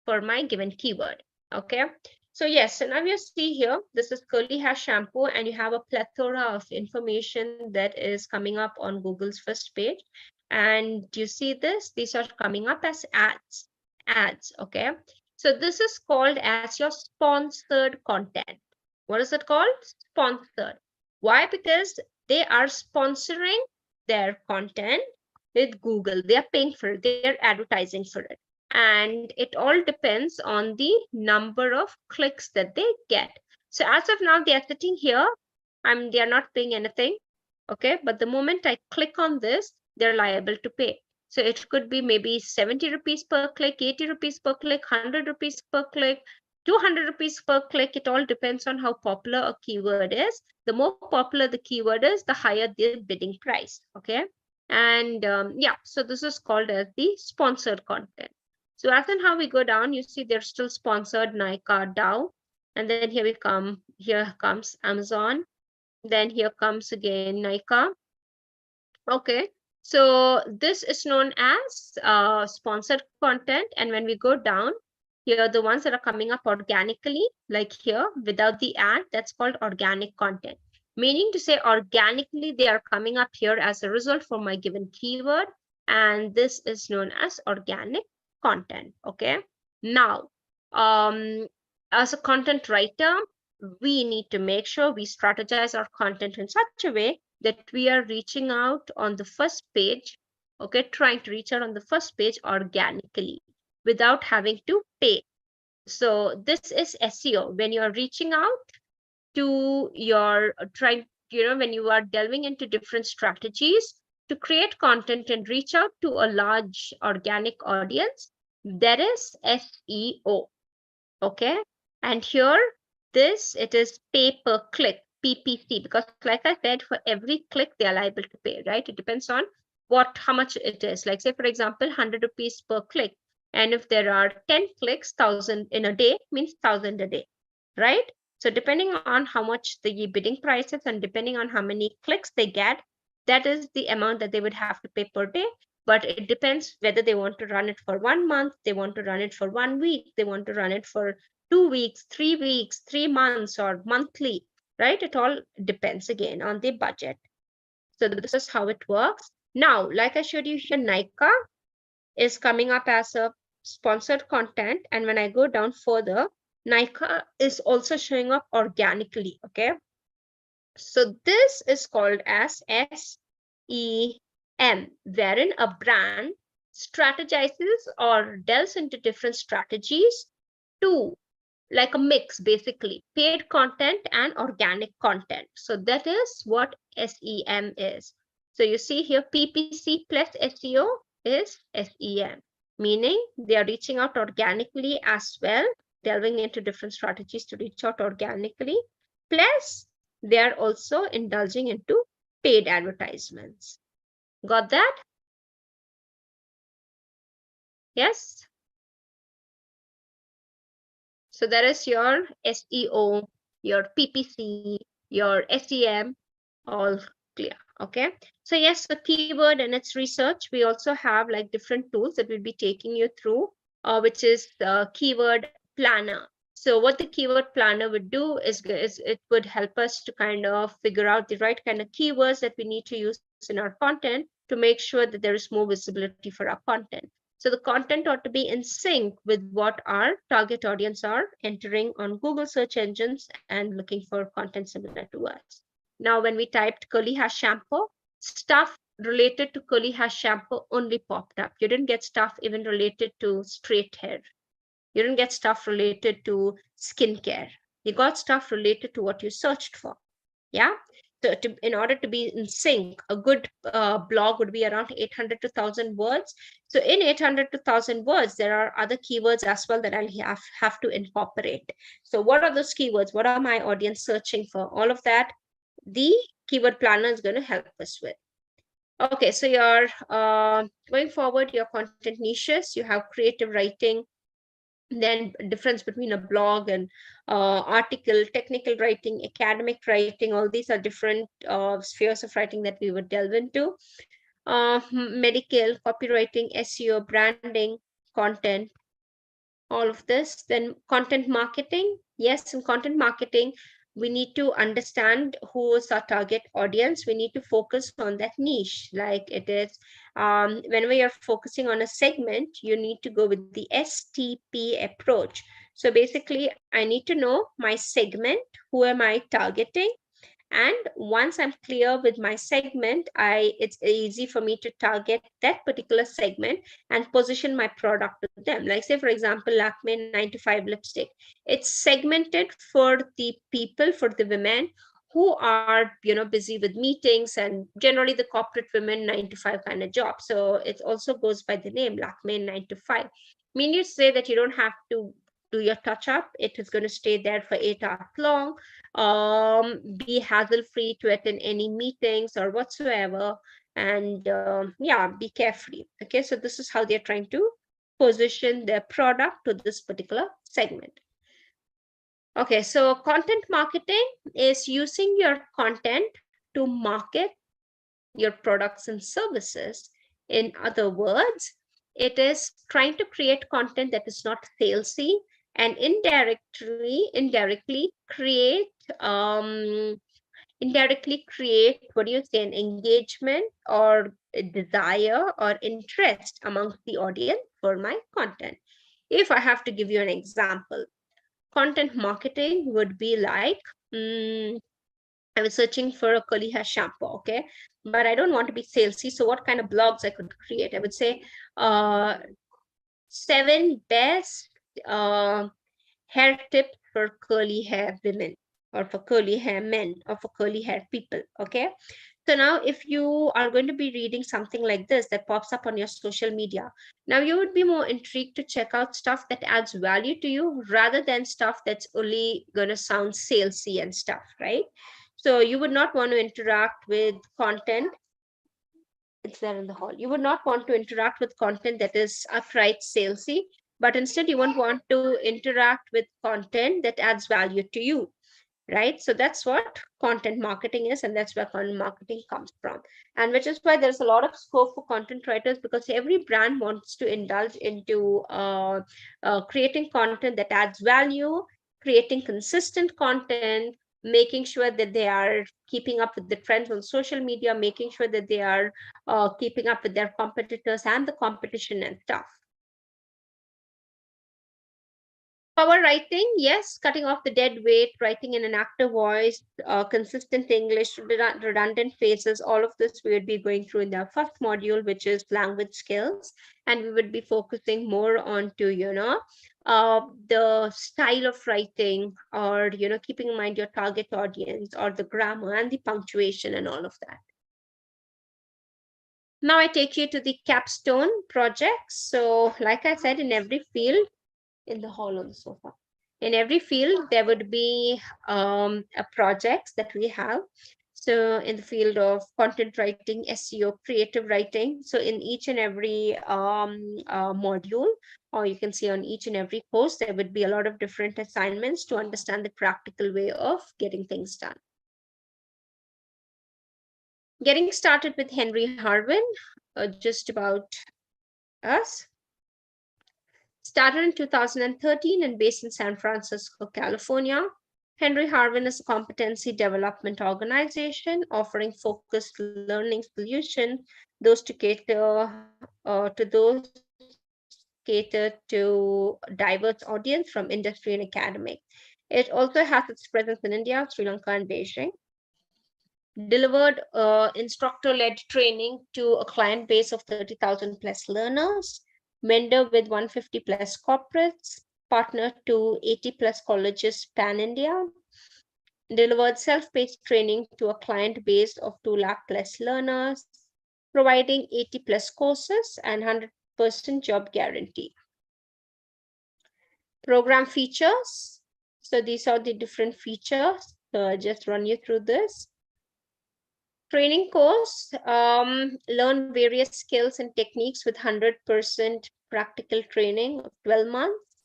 for my given keyword. Okay. So yes, so now you see here, this is curly hair shampoo, and you have a plethora of information that is coming up on Google's first page. And you see this, these are coming up as ads. Okay. So this is called as your sponsored content. What is it called? Sponsored. Why? Because they are sponsoring their content with Google. They are paying for it. They are advertising for it. And it all depends on the number of clicks that they get. So as of now, they are sitting here. They are not paying anything. Okay. But the moment I click on this, they're liable to pay. So it could be maybe 70 rupees per click, 80 rupees per click, 100 rupees per click, 200 rupees per click. It all depends on how popular a keyword is. The more popular the keyword is, the higher the bidding price. Okay. And yeah, so this is called as the sponsored content. So as in how we go down, you see they're still sponsored Nykaa, Dow. And then here comes Amazon. Then here comes again Nykaa. Okay, so this is known as sponsored content. And when we go down, here the ones that are coming up organically, like here without the ad, that's called organic content. Meaning to say organically, they are coming up here as a result for my given keyword. And this is known as organic content. Okay, now as a content writer, we need to make sure we strategize our content in such a way that we are reaching out on the first page. Okay, trying to reach out on the first page organically without having to pay. So this is SEO. When you're reaching out to your when you are delving into different strategies to create content and reach out to a large organic audience, that is SEO. Okay, and here it is pay per click, PPC, because like I said, for every click they are liable to pay, right? It depends on how much it is. Like say for example, 100 rupees per click, and if there are 10 clicks, 1,000 in a day means 1,000 a day, right? So depending on how much the bidding price is and depending on how many clicks they get, that is the amount that they would have to pay per day. But it depends whether they want to run it for 1 month, they want to run it for 1 week, they want to run it for 2 weeks, 3 weeks, 3 months, or monthly, right? It all depends again on the budget. So this is how it works. Now, like I showed you here, Nykaa. is coming up as a sponsored content. And when I go down further, Nykaa is also showing up organically, okay? So this is called as SEM, wherein a brand strategizes or delves into different strategies to, like a mix, basically, paid content and organic content. So that is what SEM is. So you see here, PPC plus SEO is SEM, meaning they are reaching out organically as well, delving into different strategies to reach out organically, plus they are also indulging into paid advertisements. Got that? Yes? So that is your SEO, your PPC, your SEM, all clear. Okay. So yes, the keyword and its research, we also have like different tools that we'll be taking you through, which is the keyword planner. So what the keyword planner would do is it would help us to kind of figure out the right kind of keywords that we need to use in our content to make sure that there is more visibility for our content. So the content ought to be in sync with what our target audience are entering on Google search engines and looking for content similar to us. Now, when we typed curly hair shampoo, stuff related to curly hair shampoo only popped up. You didn't get stuff even related to straight hair. You didn't get stuff related to skincare. You got stuff related to what you searched for. Yeah. So in order to be in sync, a good blog would be around 800 to 1,000 words. So in 800 to 1,000 words, there are other keywords as well that I'll have to incorporate. So what are those keywords? What are my audience searching for? All of that, the keyword planner is going to help us with. Okay, so you're going forward, your content niches, you have creative writing, then difference between a blog and article, technical writing, academic writing, all these are different spheres of writing that we would delve into. Medical, copywriting, SEO, branding, content, all of this. Then content marketing. Yes, in content marketing, we need to understand who is our target audience. We need to focus on that niche. Like it is, whenever you're focusing on a segment, you need to go with the STP approach. So basically, I need to know my segment, who am I targeting? And once I'm clear with my segment, it's easy for me to target that particular segment and position my product to them. Like say, for example, Lakme 9 to 5 lipstick. It's segmented for the people, for the women who are, busy with meetings and generally the corporate women 9 to 5 kind of job. So it also goes by the name Lakme 9 to 5. Mean you say that you don't have to do your touch up. It is going to stay there for 8 hours long. Be hassle free to attend any meetings or whatsoever, and yeah, be carefree. Okay, so this is how they're trying to position their product to this particular segment. Okay, so content marketing is using your content to market your products and services. In other words, it is trying to create content that is not salesy and indirectly create what do you say, an engagement or a desire or interest amongst the audience for my content. If I have to give you an example, content marketing would be like, I was searching for a curly hair shampoo, okay? But I don't want to be salesy. So what kind of blogs I could create? I would say 7 best hair tips for curly hair women, or for curly hair men, or for curly hair people, okay? So now if you are going to be reading something like this that pops up on your social media, now you would be more intrigued to check out stuff that adds value to you rather than stuff that's only going to sound salesy and stuff, right? So you would not want to interact with content. It's there in the hall. You would not want to interact with content that is outright salesy, but instead you would want to interact with content that adds value to you, right? So that's what content marketing is, and that's where content marketing comes from. And which is why there's a lot of scope for content writers, because every brand wants to indulge into creating content that adds value, creating consistent content, making sure that they are keeping up with the trends on social media, making sure that they are keeping up with their competitors and the competition and stuff. Power writing, yes, cutting off the dead weight, writing in an active voice, consistent English, redundant phrases, all of this we would be going through in the first module, which is language skills. And we would be focusing more on to, the style of writing, or, keeping in mind your target audience, or the grammar and the punctuation and all of that. Now I take you to the capstone projects. So like I said, in every field, in the hall on the sofa. In every field, there would be projects that we have. So in the field of content writing, SEO, creative writing. So in each and every module, or you can see on each and every course, there would be a lot of different assignments to understand the practical way of getting things done. Getting started with Henry Harvin, just about us. Started in 2013 and based in San Francisco, California. Henry Harvin is a competency development organization offering focused learning solutions, those to cater to diverse audience from industry and academic. It also has its presence in India, Sri Lanka, and Beijing. Delivered instructor-led training to a client base of 30,000 plus learners, vendor with 150 plus corporates, partner to 80 plus colleges pan-India, delivered self-paced training to a client base of 2 lakh plus learners, providing 80 plus courses and 100% job guarantee. Program features. So these are the different features. So I'll just run you through this. Training course, learn various skills and techniques with 100% practical training of 12 months,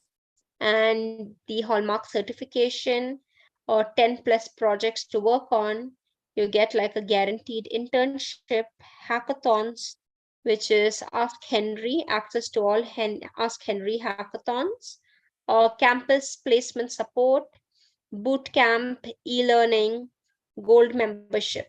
and the Hallmark certification, or 10 plus projects to work on. You get like a guaranteed internship, hackathons, which is Ask Henry, access to all Ask Henry hackathons, or campus placement support, boot camp, e-learning, gold membership.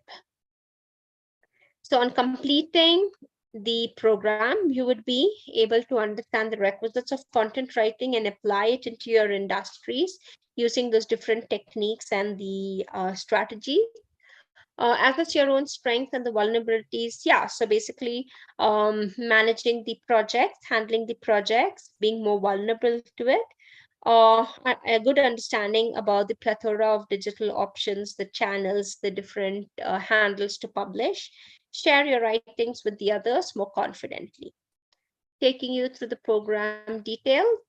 So on completing the program, you would be able to understand the requisites of content writing and apply it into your industries using those different techniques and the strategies. Assess your own strengths and the vulnerabilities. Yeah, so basically managing the projects, handling the projects, being more vulnerable to it. A good understanding about the plethora of digital options, the channels, the different handles to publish. Share your writings with the others more confidently. Taking you through the program details.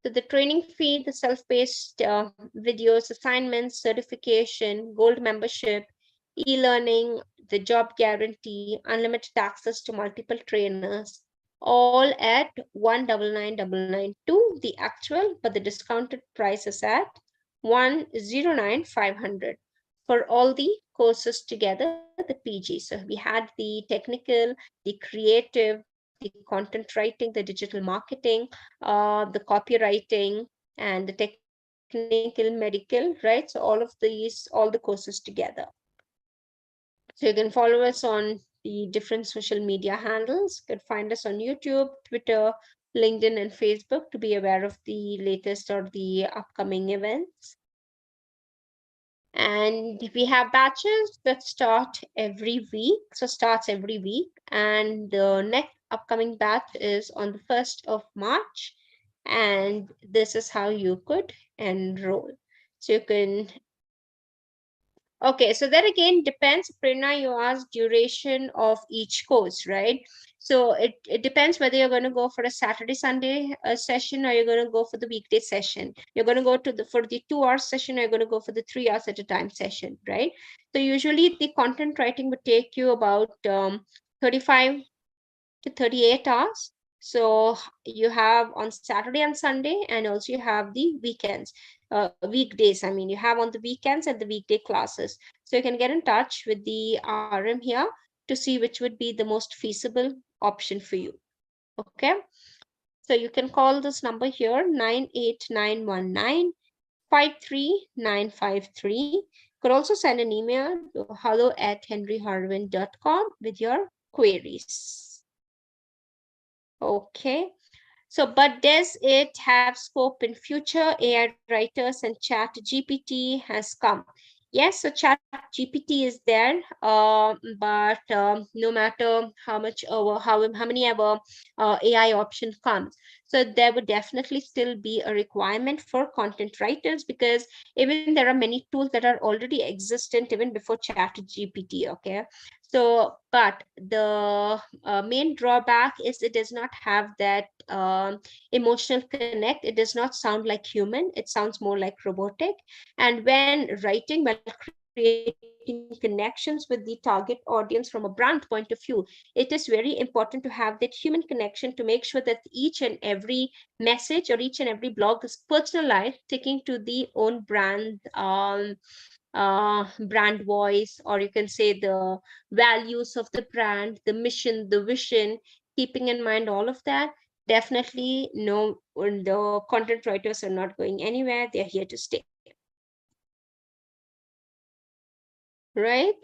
So the training fee, the self-paced videos, assignments, certification, gold membership, e-learning, the job guarantee, unlimited access to multiple trainers, all at 199,992, the actual, but the discounted price is at 109,500 for all the courses together, the PG. So we had the technical, the creative, the content writing, the digital marketing, the copywriting, and the technical, medical, right? So all of these, all the courses together. So you can follow us on the different social media handles. You can find us on YouTube, Twitter, LinkedIn, and Facebook to be aware of the latest or the upcoming events. And we have batches that start every week. So starts every week. And the next upcoming batch is on the 1st of March. And this is how you could enroll. So you can, okay, so that again depends, Prerna, you asked duration of each course, right? So it depends whether you're going to go for a Saturday, Sunday session, or you're going to go for the weekday session. You're going to go to for the 2-hour session, or you're going to go for the 3 hours at a time session, right? So usually the content writing would take you about 35 to 38 hours. So you have on Saturday and Sunday, and also you have the weekends, weekdays. I mean, you have on the weekends and the weekday classes. So you can get in touch with the RM here to see which would be the most feasible option for you. Okay. So you can call this number here, 98919 53953. could also send an email to hello@henryharwin.com with your queries. Okay. So, but does it have scope in future? AI writers and Chat GPT has come. Yes, so Chat GPT is there, but no matter how much how many ever AI option comes, so there would definitely still be a requirement for content writers, because even there are many tools that are already existent even before Chat GPT. Okay, so but the main drawback is it does not have that emotional connect. It does not sound like human. It sounds more like robotic. And when writing, while creating connections with the target audience from a brand point of view, it is very important to have that human connection to make sure that each and every message or each and every blog is personalized, sticking to the own brand voice, or you can say the values of the brand, the mission, the vision, keeping in mind all of that. Definitely no, the content writers are not going anywhere. They're here to stay. Right?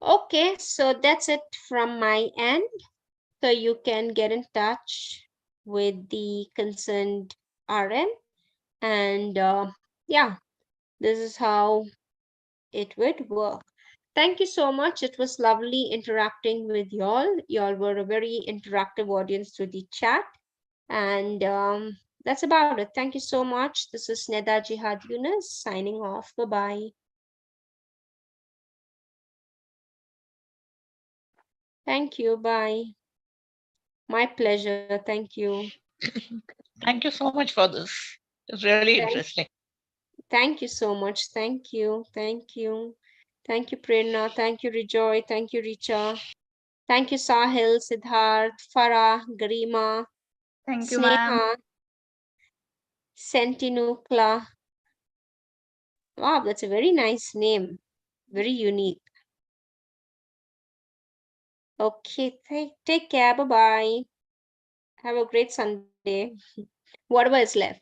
Okay, so that's it from my end. So you can get in touch with the concerned RM, and yeah, this is how it would work. Thank you so much. It was lovely interacting with y'all. Y'all were a very interactive audience through the chat. And that's about it. Thank you so much. This is Neda Jihad Yunus signing off. Bye-bye. Thank you. Bye. My pleasure. Thank you. Thank you so much for this. It's really interesting. Thank you so much. Thank you. Thank you. Thank you, Prerna. Thank you, Rejoy. Thank you, Richa. Thank you, Sahil, Siddharth, Farah, Garima, Thank you, ma'am. Sneha, Sentinukla. Wow, that's a very nice name. Very unique. Okay, take care. Bye-bye. Have a great Sunday. Whatever is left.